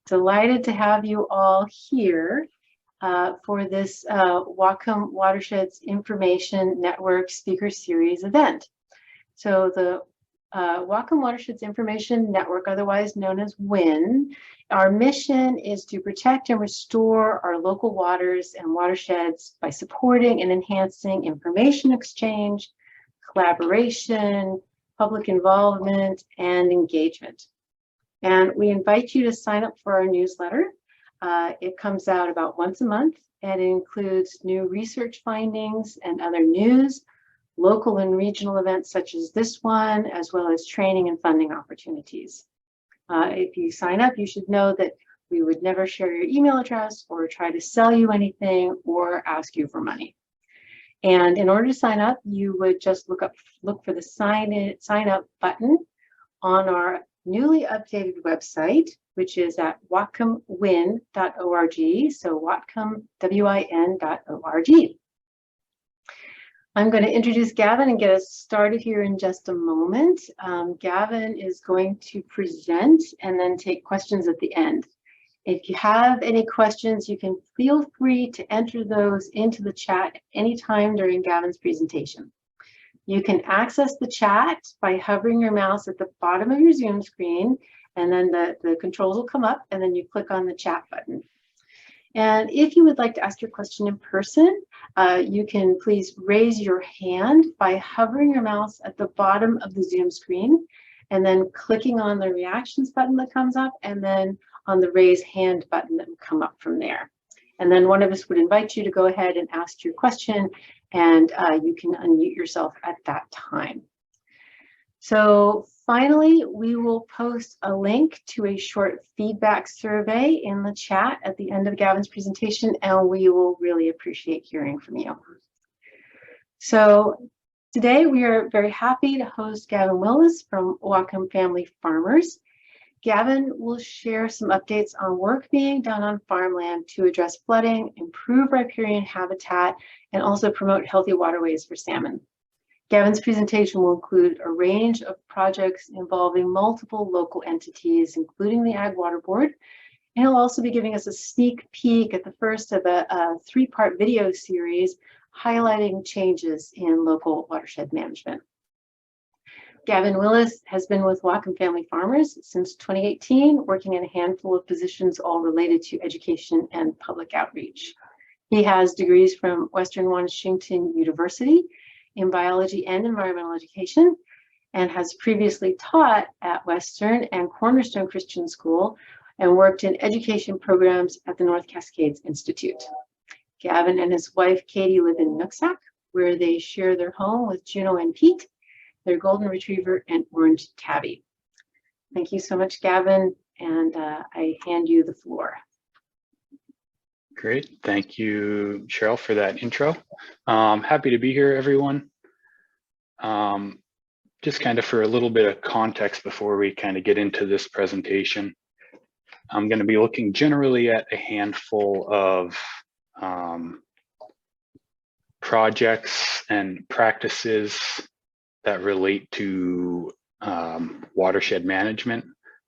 Delighted to have you all here for this Whatcom Watersheds Information Network Speaker Series event. So the Whatcom Watersheds Information Network, otherwise known as WIN, our mission is to protect and restore our local waters and watersheds by supporting and enhancing information exchange, collaboration, public involvement, and engagement. And we invite you to sign up for our newsletter. It comes out about once a month, and it includes new research findings and other news, local and regional events such as this one, as well as training and funding opportunities. If you sign up, you should know that we would never share your email address or try to sell you anything or ask you for money. And in order to sign up, you would just look for the sign up button on our newly updated website, which is at whatcomwin.org, so whatcomwin.org. I'm going to introduce Gavin and get us started here in just a moment. Gavin is going to present and then take questions at the end. If you have any questions, you can feel free to enter those into the chat anytime during Gavin's presentation. You can access the chat by hovering your mouse at the bottom of your Zoom screen, and then the controls will come up, and then you click on the chat button. And if you would like to ask your question in person, you can please raise your hand by hovering your mouse at the bottom of the Zoom screen, and then clicking on the reactions button that comes up, and then on the raise hand button that will come up from there. And then one of us would invite you to go ahead and ask your question, and you can unmute yourself at that time. So finally, we will post a link to a short feedback survey in the chat at the end of Gavin's presentation, and we will really appreciate hearing from you. So today we are very happy to host Gavin Willis from Whatcom Family Farmers. Gavin will share some updates on work being done on farmland to address flooding, improve riparian habitat, and also promote healthy waterways for salmon. Gavin's presentation will include a range of projects involving multiple local entities, including the Ag Water Board, and he'll also be giving us a sneak peek at the first of a three-part video series highlighting changes in local watershed management. Gavin Willis has been with Whatcom Family Farmers since 2018, working in a handful of positions all related to education and public outreach. He has degrees from Western Washington University in biology and environmental education, and has previously taught at Western and Cornerstone Christian School and worked in education programs at the North Cascades Institute. Gavin and his wife Katie live in Nooksack, where they share their home with Juno and Pete, their golden retriever and orange tabby. Thank you so much, Gavin, and I hand you the floor. Great, thank you, Cheryl, for that intro. Happy to be here, everyone. Just kind of for a little bit of context before we kind of get into this presentation, I'm going to be looking generally at a handful of projects and practices that relate to watershed management,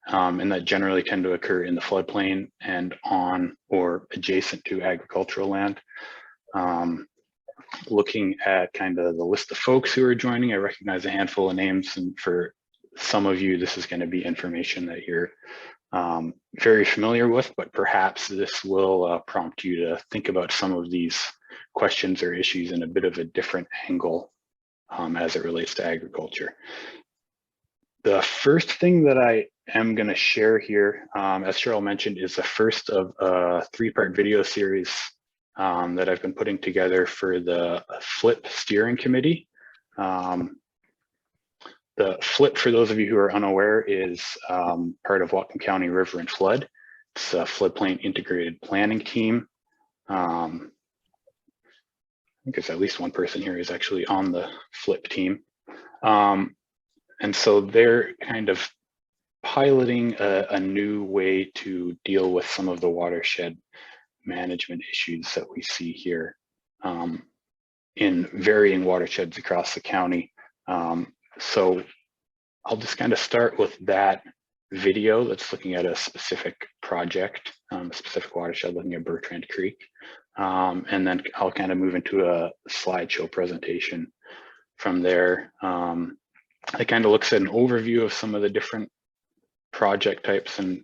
and that generally tend to occur in the floodplain and on or adjacent to agricultural land. Looking at kind of the list of folks who are joining, I recognize a handful of names, and for some of you, this is going to be information that you're very familiar with, but perhaps this will prompt you to think about some of these questions or issues in a bit of a different angle as it relates to agriculture. The first thing that I am going to share here, as Cheryl mentioned, is the first of a three-part video series that I've been putting together for the FLIP steering committee. The FLIP, for those of you who are unaware, is part of Whatcom County River and Flood. It's a floodplain integrated planning team. I think there's at least one person here who's actually on the FLIP team. And so they're kind of piloting a new way to deal with some of the watershed management issues that we see here in varying watersheds across the county. So I'll just kind of start with that video that's looking at a specific project, a specific watershed looking at Bertrand Creek. And then I'll kind of move into a slideshow presentation from there. It kind of looks at an overview of some of the different project types and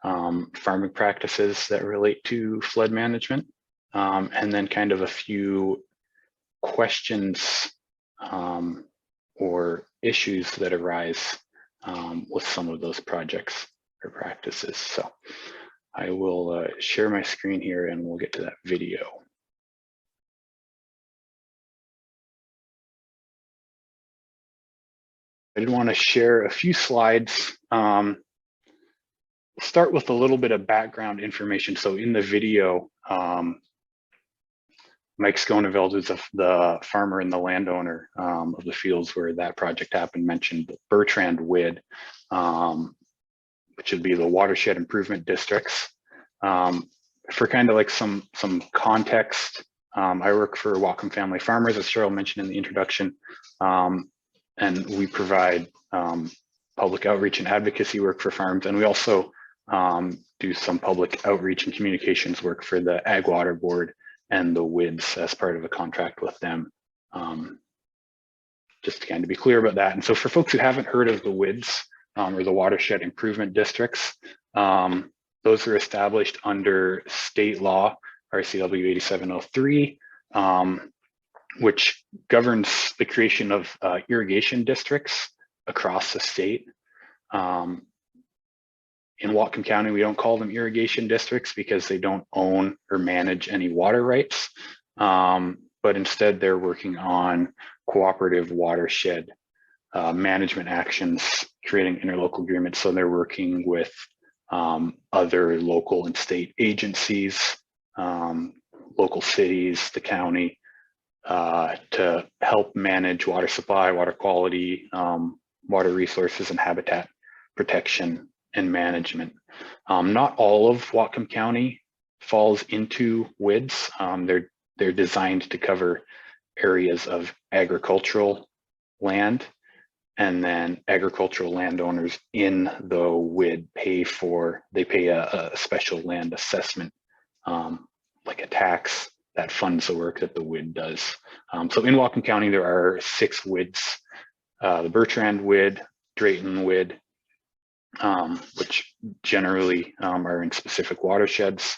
farming practices that relate to flood management. And then kind of a few questions or issues that arise with some of those projects or practices. So I will share my screen here and we'll get to that video. I did want to share a few slides. Start with a little bit of background information. So in the video, Mike Skoneveld, who's the farmer and the landowner of the fields where that project happened, mentioned the Bertrand WID, which would be the watershed improvement districts. For kind of like some context, I work for Whatcom Family Farmers, as Cheryl mentioned in the introduction, and we provide public outreach and advocacy work for farms, and we also do some public outreach and communications work for the Ag Water Board and the WIDs as part of a contract with them. Just to kind of be clear about that. And so for folks who haven't heard of the WIDs or the watershed improvement districts, those are established under state law, RCW 8703, which governs the creation of irrigation districts across the state. In Whatcom County, we don't call them irrigation districts because they don't own or manage any water rights, but instead they're working on cooperative watershed management actions, creating interlocal agreements. So they're working with other local and state agencies, local cities, the county, to help manage water supply, water quality, water resources, and habitat protection and management. Not all of Whatcom County falls into WIDs. They're designed to cover areas of agricultural land, and then agricultural landowners in the WID pay a special land assessment, like a tax that funds the work that the WID does. So in Whatcom County, there are 6 WIDs, the Bertrand WID, Drayton WID, which generally are in specific watersheds,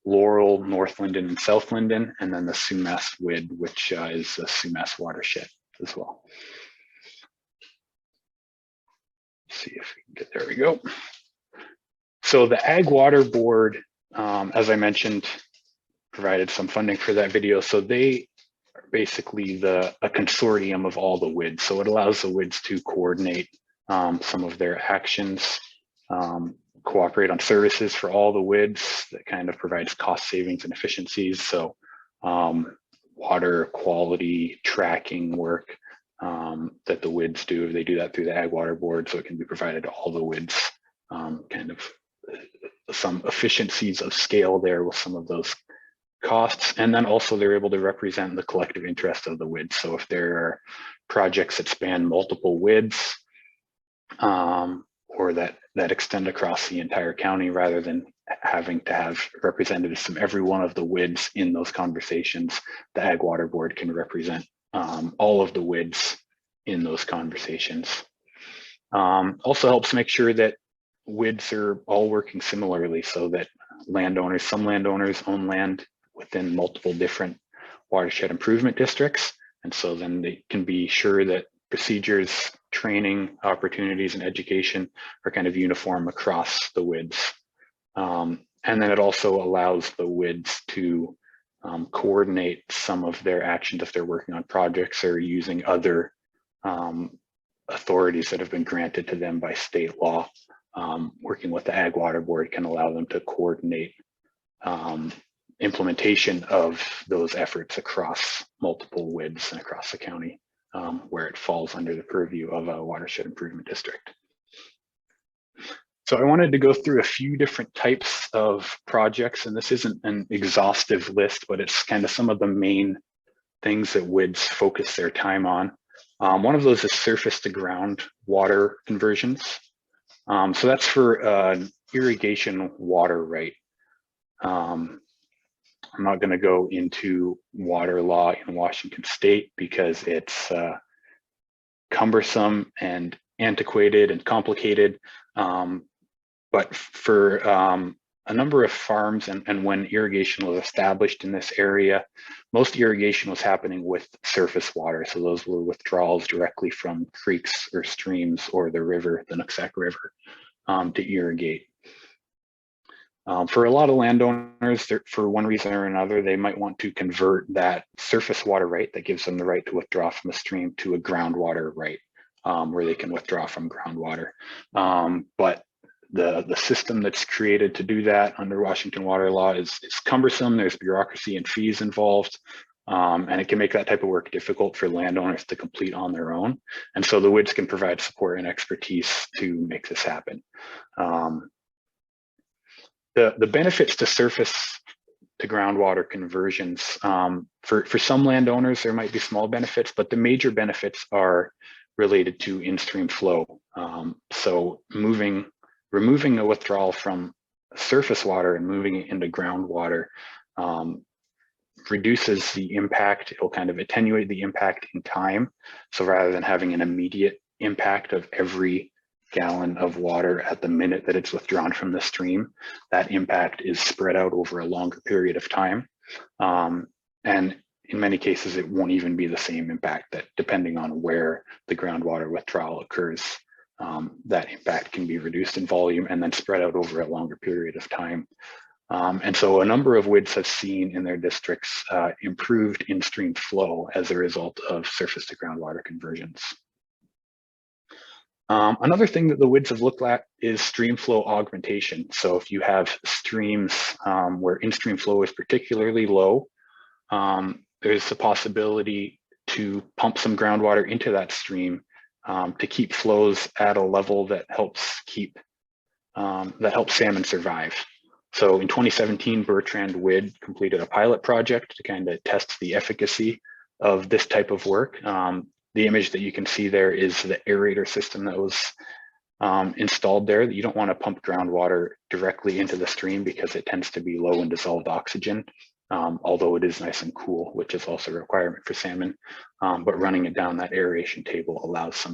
Laurel, North Linden, and South Linden, and then the Sumas WID, which is a Sumas watershed as well. Let's see if we can get, there we go. So the Ag Water Board, as I mentioned, provided some funding for that video. So they are basically a consortium of all the WIDs. So it allows the WIDs to coordinate some of their actions, cooperate on services for all the WIDs that kind of provides cost savings and efficiencies. So water quality tracking work that the WIDs do, they do that through the Ag Water Board, so it can be provided to all the WIDs. Kind of some efficiencies of scale there with some of those costs. And then also they're able to represent the collective interest of the WIDs. So if there are projects that span multiple WIDs, or that extend across the entire county, rather than having to have representatives from every one of the WIDs in those conversations, the Ag Water Board can represent all of the WIDs in those conversations. Also helps make sure that WIDs are all working similarly, so that some landowners own land within multiple different watershed improvement districts. And so then they can be sure that procedures, training opportunities, and education are kind of uniform across the WIDs. And then it also allows the WIDs to coordinate some of their actions if they're working on projects or using other authorities that have been granted to them by state law. Working with the Ag Water Board can allow them to coordinate implementation of those efforts across multiple WIDs and across the county, where it falls under the purview of a watershed improvement district. So I wanted to go through a few different types of projects, and this isn't an exhaustive list, but it's kind of some of the main things that WIDs focus their time on. One of those is surface to ground water conversions. So that's for irrigation water right. I'm not going to go into water law in Washington State because it's cumbersome and antiquated and complicated. But for a number of farms and when irrigation was established in this area, most irrigation was happening with surface water. So those were withdrawals directly from creeks or streams or the river, the Nooksack River, to irrigate. For a lot of landowners, for one reason or another, they might want to convert that surface water right that gives them the right to withdraw from a stream to a groundwater right, where they can withdraw from groundwater. But the system that's created to do that under Washington water law is cumbersome. There's bureaucracy and fees involved, and it can make that type of work difficult for landowners to complete on their own. And so the WIDs can provide support and expertise to make this happen. The benefits to surface to groundwater conversions, for some landowners, there might be small benefits, but the major benefits are related to in-stream flow. So removing a withdrawal from surface water and moving it into groundwater reduces the impact. It'll kind of attenuate the impact in time. So rather than having an immediate impact of every gallon of water at the minute that it's withdrawn from the stream, that impact is spread out over a longer period of time. And in many cases, it won't even be the same impact, that depending on where the groundwater withdrawal occurs, that impact can be reduced in volume and then spread out over a longer period of time. And so a number of WIDs have seen in their districts improved in-stream flow as a result of surface to groundwater conversions. Another thing that the WIDs have looked at is stream flow augmentation. So if you have streams where in-stream flow is particularly low, there's a possibility to pump some groundwater into that stream to keep flows at a level that helps salmon survive. So in 2017, Bertrand WID completed a pilot project to kind of test the efficacy of this type of work. The image that you can see there is the aerator system that was installed there. You don't want to pump groundwater directly into the stream because it tends to be low in dissolved oxygen, although it is nice and cool, which is also a requirement for salmon. But running it down that aeration table allows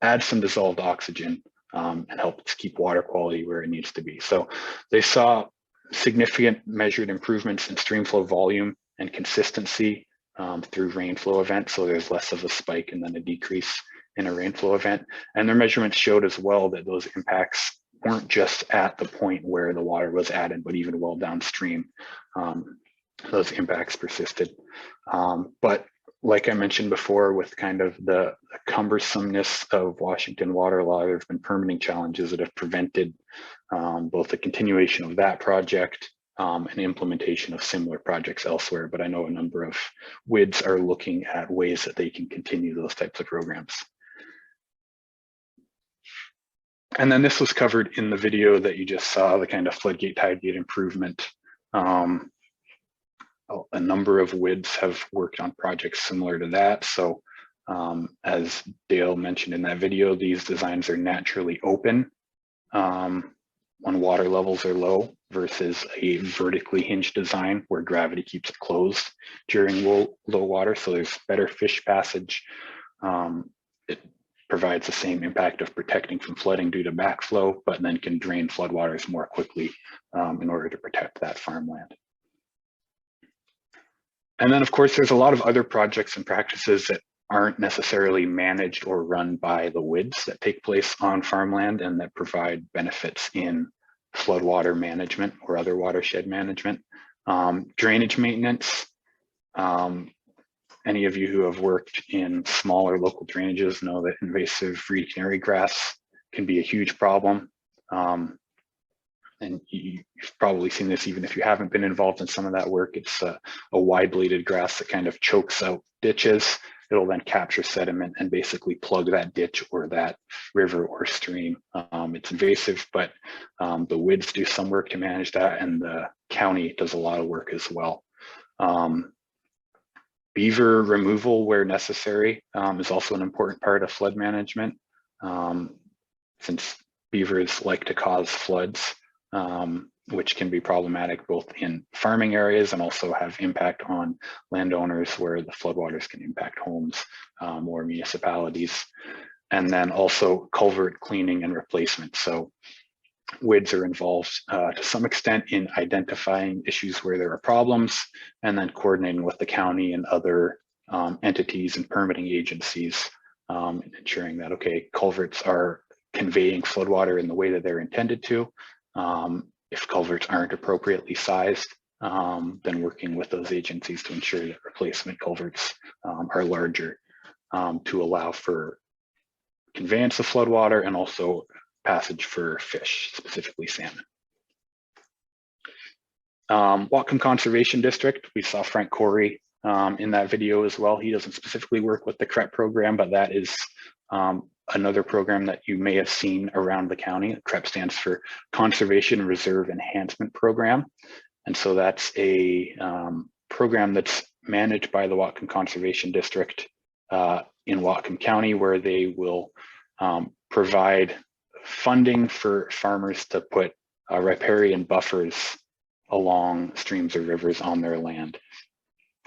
adds some dissolved oxygen and helps keep water quality where it needs to be. So they saw significant measured improvements in stream flow volume and consistency through rainflow events. So there's less of a spike and then a decrease in a rainflow event. And their measurements showed as well that those impacts weren't just at the point where the water was added, but even well downstream, those impacts persisted. But like I mentioned before, with kind of the cumbersomeness of Washington water law, there have been permitting challenges that have prevented both the continuation of that project and implementation of similar projects elsewhere. But I know a number of WIDs are looking at ways that they can continue those types of programs. And then this was covered in the video that you just saw, the kind of floodgate tide gate improvement. A number of WIDs have worked on projects similar to that. So as Dale mentioned in that video, these designs are naturally open when water levels are low versus a vertically hinged design where gravity keeps it closed during low water. So there's better fish passage. It provides the same impact of protecting from flooding due to backflow, but then can drain floodwaters more quickly in order to protect that farmland. And then, of course, there's a lot of other projects and practices that aren't necessarily managed or run by the WIDs that take place on farmland and that provide benefits in floodwater management or other watershed management. Drainage maintenance. Any of you who have worked in smaller local drainages know that invasive reed canary grass can be a huge problem. And you've probably seen this even if you haven't been involved in some of that work. It's a wide-bladed grass that kind of chokes out ditches. It'll then capture sediment and basically plug that ditch or that river or stream. It's invasive, but the WIDs do some work to manage that, and the county does a lot of work as well. Beaver removal where necessary is also an important part of flood management. Since beavers like to cause floods, which can be problematic both in farming areas and also have impact on landowners where the floodwaters can impact homes or municipalities. And then also culvert cleaning and replacement. So WIDs are involved to some extent in identifying issues where there are problems and then coordinating with the county and other entities and permitting agencies, ensuring that, okay, culverts are conveying floodwater in the way that they're intended to. If culverts aren't appropriately sized, then working with those agencies to ensure that replacement culverts are larger to allow for conveyance of floodwater and also passage for fish, specifically salmon. Whatcom Conservation District, we saw Frank Corey in that video as well. He doesn't specifically work with the CREP program, but that is another program that you may have seen around the county. CREP stands for Conservation Reserve Enhancement Program. And so that's a program that's managed by the Whatcom Conservation District in Whatcom County, where they will provide funding for farmers to put riparian buffers along streams or rivers on their land.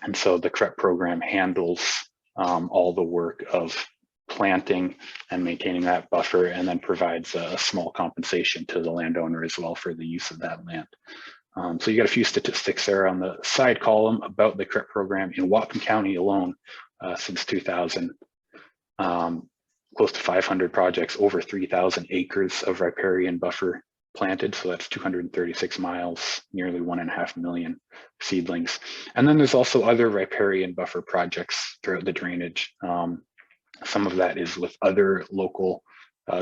And so the CREP program handles all the work of planting and maintaining that buffer, and then provides a small compensation to the landowner as well for the use of that land. So you got a few statistics there on the side column about the CREP program in Whatcom County alone since 2000. Close to 500 projects, over 3,000 acres of riparian buffer planted. So that's 236 miles, nearly 1.5 million seedlings. And then there's also other riparian buffer projects throughout the drainage. Some of that is with other local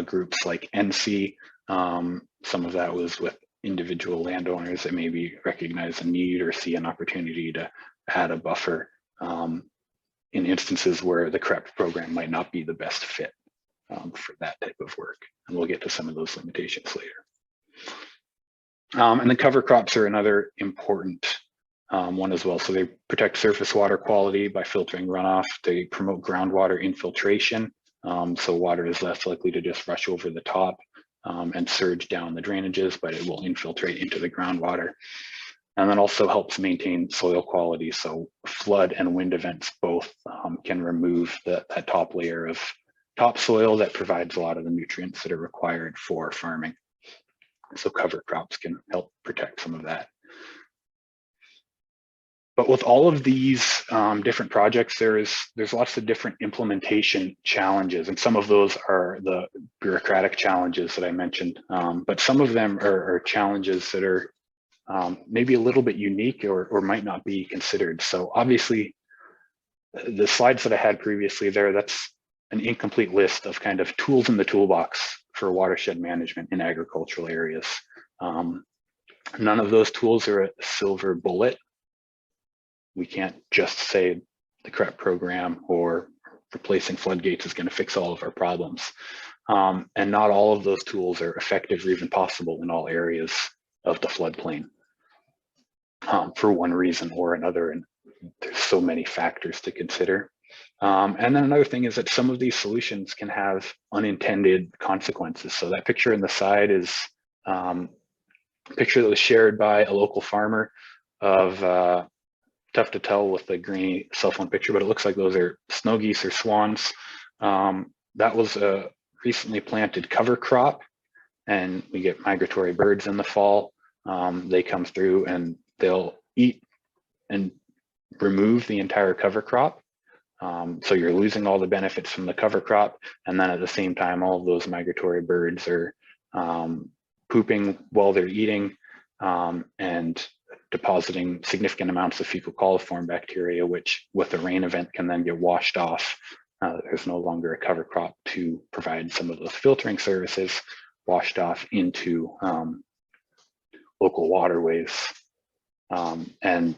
groups like NC. Some of that was with individual landowners that maybe recognize a need or see an opportunity to add a buffer in instances where the CREP program might not be the best fit for that type of work. And we'll get to some of those limitations later. And the cover crops are another important one as well. So they protect surface water quality by filtering runoff. They promote groundwater infiltration. So water is less likely to just rush over the top and surge down the drainages, but it will infiltrate into the groundwater. And then also helps maintain soil quality. So flood and wind events both can remove that top layer of topsoil that provides a lot of the nutrients that are required for farming. So cover crops can help protect some of that. But with all of these different projects, there's lots of different implementation challenges, and some of those are the bureaucratic challenges that I mentioned. But some of them are challenges that are maybe a little bit unique or might not be considered. So obviously, the slides that I had previously there, that's an incomplete list of kind of tools in the toolbox for watershed management in agricultural areas. None of those tools are a silver bullet. We can't just say the CREP program or replacing floodgates is going to fix all of our problems. And not all of those tools are effective or even possible in all areas of the floodplain for one reason or another. And there's so many factors to consider. And then another thing is that some of these solutions can have unintended consequences. So that picture in the side is a picture that was shared by a local farmer of, tough to tell with the grainy cell phone picture, but it looks like those are snow geese or swans. That was a recently planted cover crop, and we get migratory birds in the fall. They come through and they'll eat and remove the entire cover crop. So you're losing all the benefits from the cover crop. And then at the same time, all of those migratory birds are pooping while they're eating and depositing significant amounts of fecal coliform bacteria, which with a rain event can then get washed off. There's no longer a cover crop to provide some of those filtering services, washed off into local waterways. And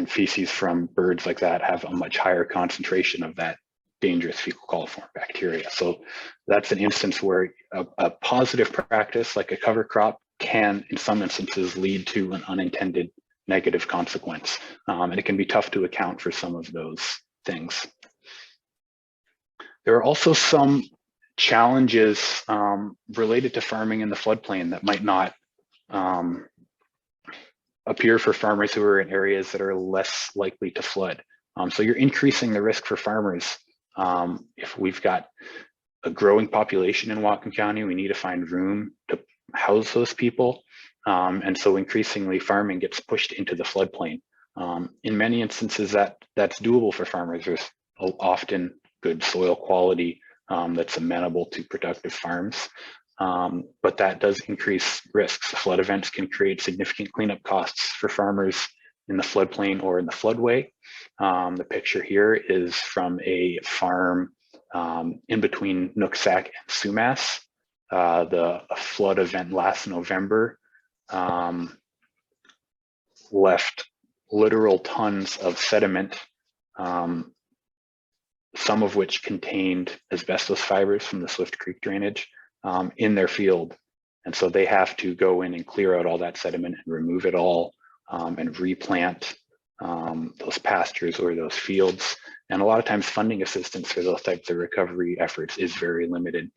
feces from birds like that have a much higher concentration of that dangerous fecal coliform bacteria. So that's an instance where a positive practice like a cover crop can, in some instances, lead to an unintended negative consequence. And it can be tough to account for some of those things. There are also some challenges related to farming in the floodplain that might not appear for farmers who are in areas that are less likely to flood. So you're increasing the risk for farmers. If we've got a growing population in Whatcom County, we need to find room to house those people. And so increasingly farming gets pushed into the floodplain. In many instances that's doable for farmers. There's often good soil quality that's amenable to productive farms. But that does increase risks. Flood events can create significant cleanup costs for farmers in the floodplain or in the floodway. The picture here is from a farm in between Nooksack and Sumas. The flood event last November left literal tons of sediment, some of which contained asbestos fibers from the Swift Creek drainage in their field. And so they have to go in and clear out all that sediment and remove it all and replant those pastures or those fields. And a lot of times funding assistance for those types of recovery efforts is very limited.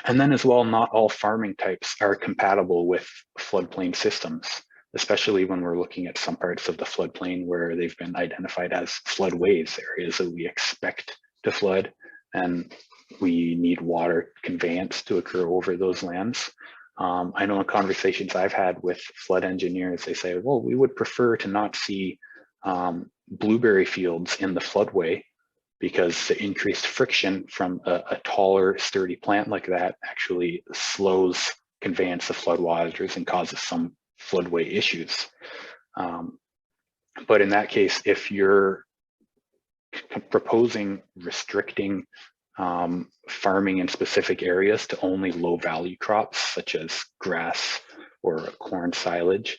And then as well, not all farming types are compatible with floodplain systems, especially when we're looking at some parts of the floodplain where they've been identified as floodways, areas that we expect to flood, and we need water conveyance to occur over those lands. I know in conversations I've had with flood engineers, they say, well, we would prefer to not see blueberry fields in the floodway because the increased friction from a taller, sturdy plant like that actually slows conveyance of floodwaters and causes some floodway issues. But in that case, if you're proposing restricting farming in specific areas to only low value crops such as grass or corn silage,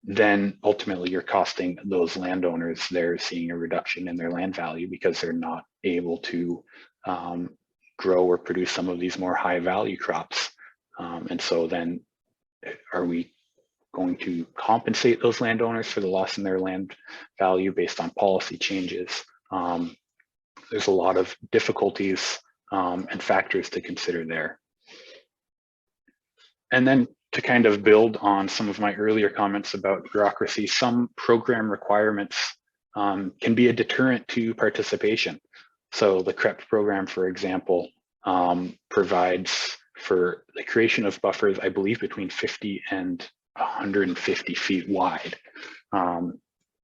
then ultimately you're costing those landowners, they're seeing a reduction in their land value because they're not able to grow or produce some of these more high value crops. And so then are we going to compensate those landowners for the loss in their land value based on policy changes? There's a lot of difficulties and factors to consider there. And then to kind of build on some of my earlier comments about bureaucracy, some program requirements can be a deterrent to participation. So the CREP program, for example, provides for the creation of buffers, I believe between 50 and 150 feet wide.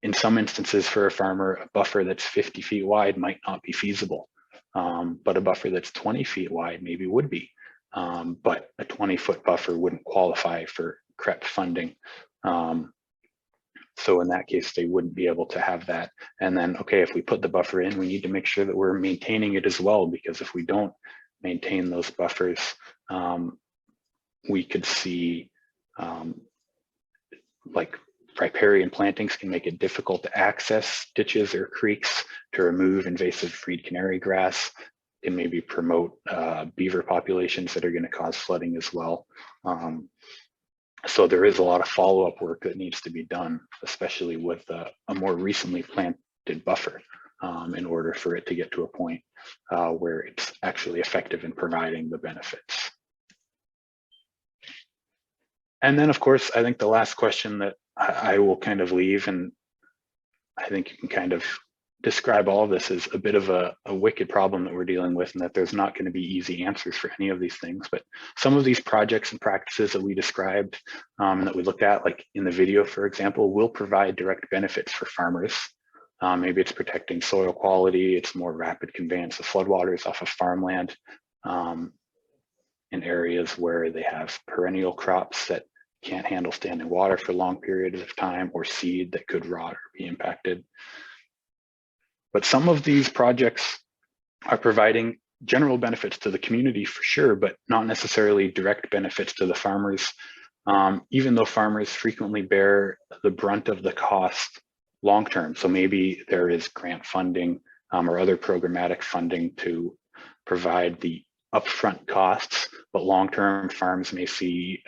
In some instances for a farmer, a buffer that's 50 feet wide might not be feasible, but a buffer that's 20 feet wide maybe would be. But a 20-foot buffer wouldn't qualify for CREP funding. So in that case, they wouldn't be able to have that. And then, okay, if we put the buffer in, we need to make sure that we're maintaining it as well, because if we don't maintain those buffers, we could see like riparian plantings can make it difficult to access ditches or creeks, to remove invasive reed canary grass, can maybe promote beaver populations that are going to cause flooding as well. So there is a lot of follow-up work that needs to be done, especially with a more recently planted buffer, in order for it to get to a point where it's actually effective in providing the benefits. And then, of course, I think the last question that I will kind of leave, and I think you can kind of describe all of this as a bit of a wicked problem that we're dealing with, and that there's not going to be easy answers for any of these things. But some of these projects and practices that we described and that we looked at, like in the video, for example, will provide direct benefits for farmers. Maybe it's protecting soil quality, it's more rapid conveyance of floodwaters off of farmland in areas where they have perennial crops that can't handle standing water for long periods of time, or seed that could rot or be impacted. But some of these projects are providing general benefits to the community for sure, but not necessarily direct benefits to the farmers, even though farmers frequently bear the brunt of the cost long-term. So maybe there is grant funding or other programmatic funding to provide the upfront costs, but long-term farms may see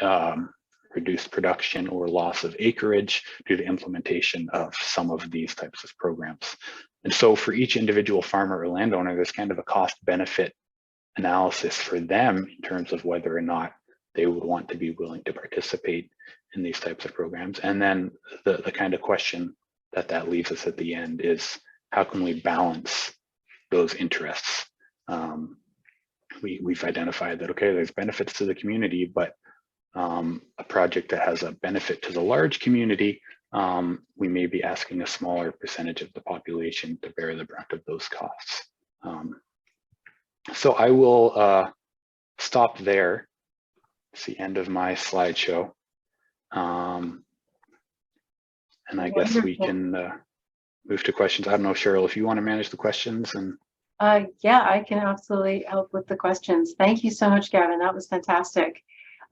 reduced production or loss of acreage due to implementation of some of these types of programs. And so for each individual farmer or landowner, there's kind of a cost benefit analysis for them in terms of whether or not they would want to be willing to participate in these types of programs. And then the kind of question that leaves us at the end is, how can we balance those interests? We've identified that, okay, there's benefits to the community, but a project that has a benefit to the large community, we may be asking a smaller percentage of the population to bear the brunt of those costs. So I will stop there. It's the end of my slideshow. And I guess we can move to questions. I don't know, Cheryl, if you want to manage the questions. And yeah, I can absolutely help with the questions. Thank you so much, Gavin. That was fantastic.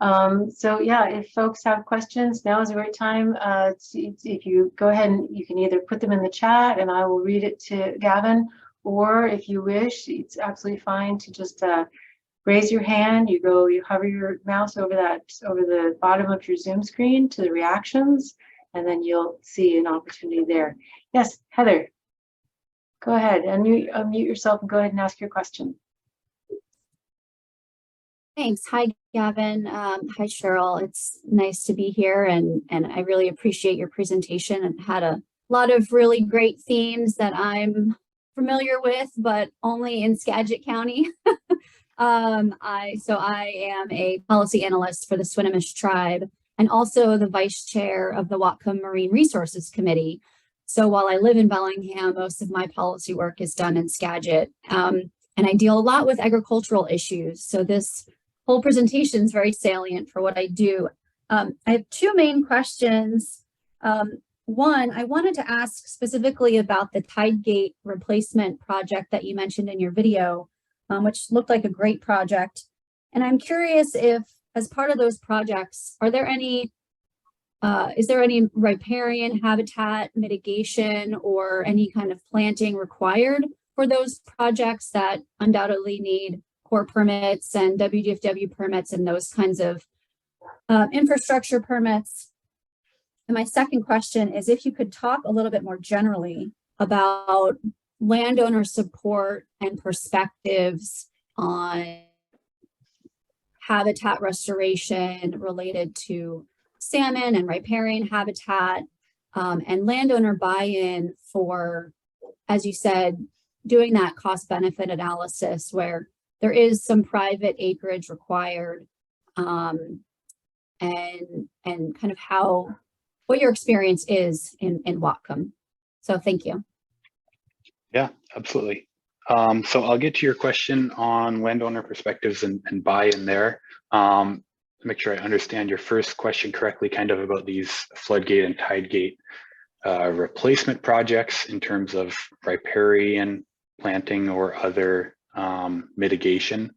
So yeah, if folks have questions, now is a great time. If you go ahead and you can either put them in the chat and I will read it to Gavin, or if you wish, it's absolutely fine to just raise your hand. You hover your mouse over the bottom of your Zoom screen to the reactions, and then you'll see an opportunity there. Yes, Heather, go ahead, unmute yourself and go ahead and ask your question. Thanks. Hi, Gavin. Hi, Cheryl. It's nice to be here, and I really appreciate your presentation and had a lot of really great themes that I'm familiar with, but only in Skagit County. I am a policy analyst for the Swinomish tribe and also the vice chair of the Whatcom Marine Resources Committee. So while I live in Bellingham, most of my policy work is done in Skagit, and I deal a lot with agricultural issues. So this whole presentation is very salient for what I do. I have two main questions. One, I wanted to ask specifically about the tide gate replacement project that you mentioned in your video, which looked like a great project. And I'm curious if, as part of those projects, is there any riparian habitat mitigation or any kind of planting required for those projects that undoubtedly need core permits and WDFW permits and those kinds of infrastructure permits? And my second question is if you could talk a little bit more generally about landowner support and perspectives on habitat restoration related to salmon and riparian habitat, and landowner buy-in for, as you said, doing that cost-benefit analysis where there is some private acreage required, and kind of what your experience is in Whatcom. So thank you. Yeah, absolutely. So I'll get to your question on landowner perspectives and buy-in there. Make sure I understand your first question correctly, kind of about these floodgate and tidegate replacement projects in terms of riparian planting or other mitigation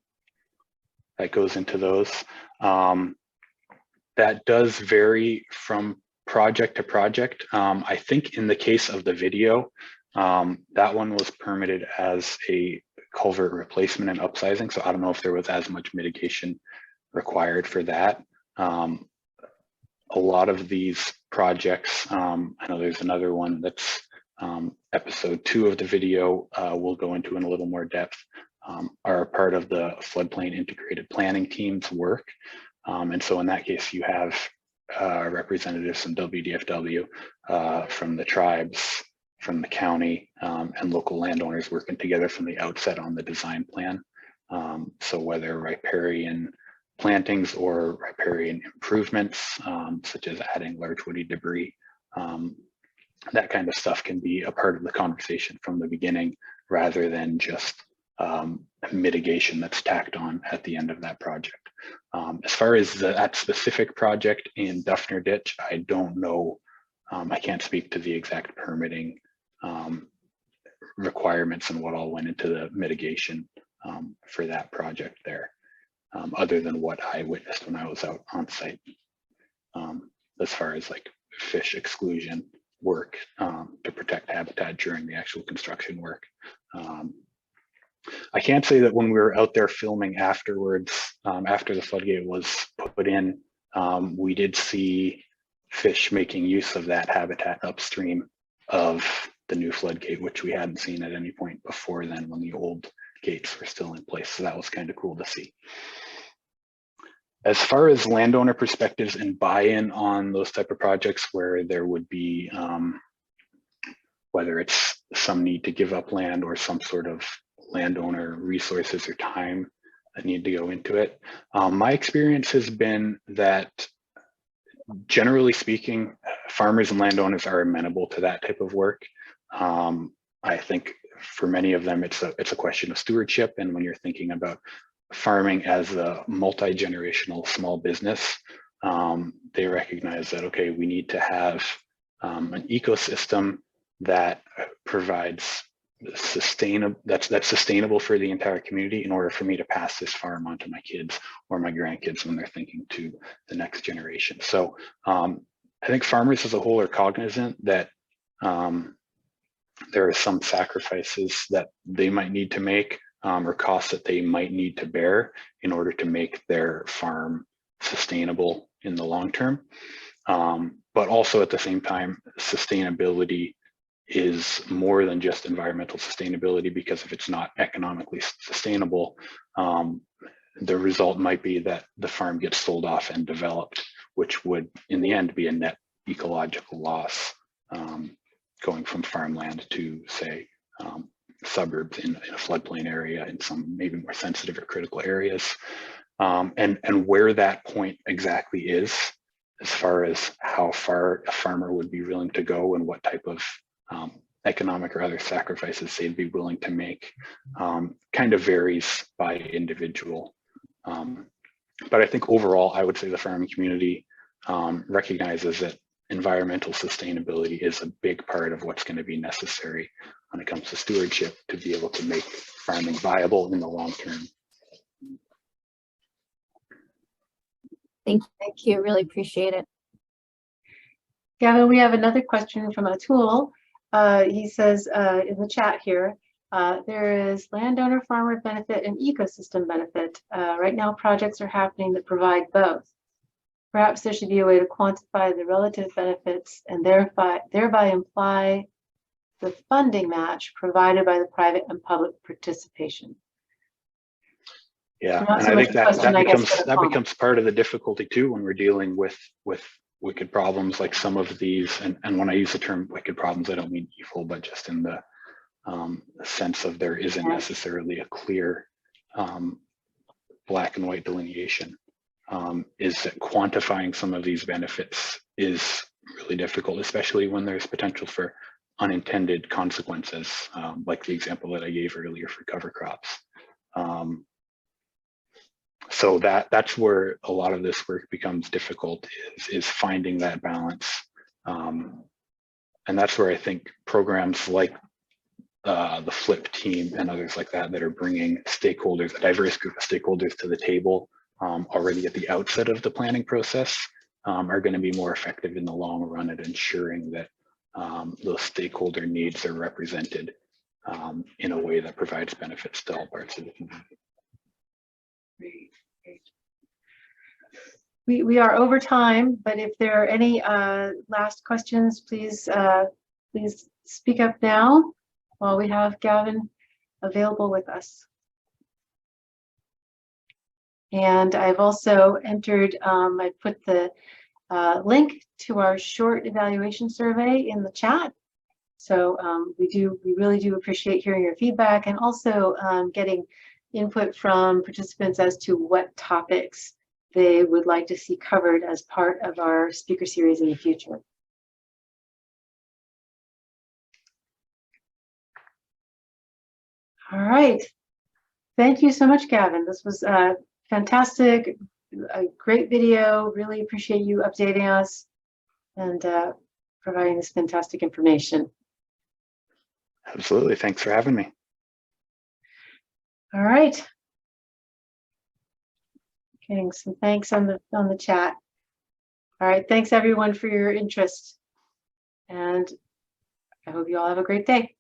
that goes into those. That does vary from project to project. I think in the case of the video, that one was permitted as a culvert replacement and upsizing. So I don't know if there was as much mitigation required for that. A lot of these projects, I know there's another one that's episode 2 of the video we'll go into in a little more depth, are a part of the floodplain integrated planning team's work. And so in that case, you have representatives from WDFW, from the tribes, from the county, and local landowners working together from the outset on the design plan. So whether riparian plantings or riparian improvements, such as adding large woody debris, that kind of stuff can be a part of the conversation from the beginning, rather than just mitigation that's tacked on at the end of that project. As far as that specific project in Duffner Ditch, I don't know. I can't speak to the exact permitting requirements and what all went into the mitigation for that project there, other than what I witnessed when I was out on site, as far as like fish exclusion work to protect habitat during the actual construction work. I can't say that when we were out there filming afterwards, after the floodgate was put in, we did see fish making use of that habitat upstream of the new floodgate, which we hadn't seen at any point before then when the old gates were still in place. So that was kind of cool to see. As far as landowner perspectives and buy-in on those type of projects where there would be, whether it's some need to give up land or some sort of landowner resources or time that need to go into it. My experience has been that, generally speaking, farmers and landowners are amenable to that type of work. I think for many of them, it's a question of stewardship. And when you're thinking about farming as a multi-generational small business, they recognize that, okay, we need to have an ecosystem that provides that's sustainable for the entire community in order for me to pass this farm on to my kids or my grandkids when they're thinking to the next generation. So I think farmers as a whole are cognizant that there are some sacrifices that they might need to make or costs that they might need to bear in order to make their farm sustainable in the long term. But also at the same time, sustainability is more than just environmental sustainability, because if it's not economically sustainable, the result might be that the farm gets sold off and developed, which would in the end be a net ecological loss, going from farmland to, say, suburbs in a floodplain area in some maybe more sensitive or critical areas. And where that point exactly is, as far as how far a farmer would be willing to go and what type of economic or other sacrifices they'd be willing to make, kind of varies by individual. But I think overall, I would say the farming community recognizes that environmental sustainability is a big part of what's going to be necessary when it comes to stewardship to be able to make farming viable in the long term. Thank you. Really appreciate it. Gavin, we have another question from Atul. He says in the chat here, there is landowner farmer benefit and ecosystem benefit. Right now, projects are happening that provide both. Perhaps there should be a way to quantify the relative benefits and thereby imply the funding match provided by the private and public participation. Yeah, and I think that becomes part of the difficulty too when we're dealing with wicked problems like some of these. And when I use the term wicked problems, I don't mean evil, but just in the sense of there isn't necessarily a clear black and white delineation. Is that quantifying some of these benefits is really difficult, especially when there's potential for unintended consequences, like the example that I gave earlier for cover crops. So that's where a lot of this work becomes difficult, is finding that balance. And that's where I think programs like the FLIP team and others like that are bringing stakeholders, a diverse group of stakeholders to the table already at the outset of the planning process, are going to be more effective in the long run at ensuring that those stakeholder needs are represented in a way that provides benefits to all parts of the community. Great. We are over time, but if there are any last questions, please speak up now while we have Gavin available with us. And I've also entered, I put the link to our short evaluation survey in the chat. So we really do appreciate hearing your feedback, and also getting input from participants as to what topics they would like to see covered as part of our speaker series in the future. All right. Thank you so much, Gavin. This was fantastic, a great video. Really appreciate you updating us and providing this fantastic information. Absolutely. Thanks for having me. All right. Getting some thanks on the chat. All right. Thanks everyone for your interest, and I hope you all have a great day.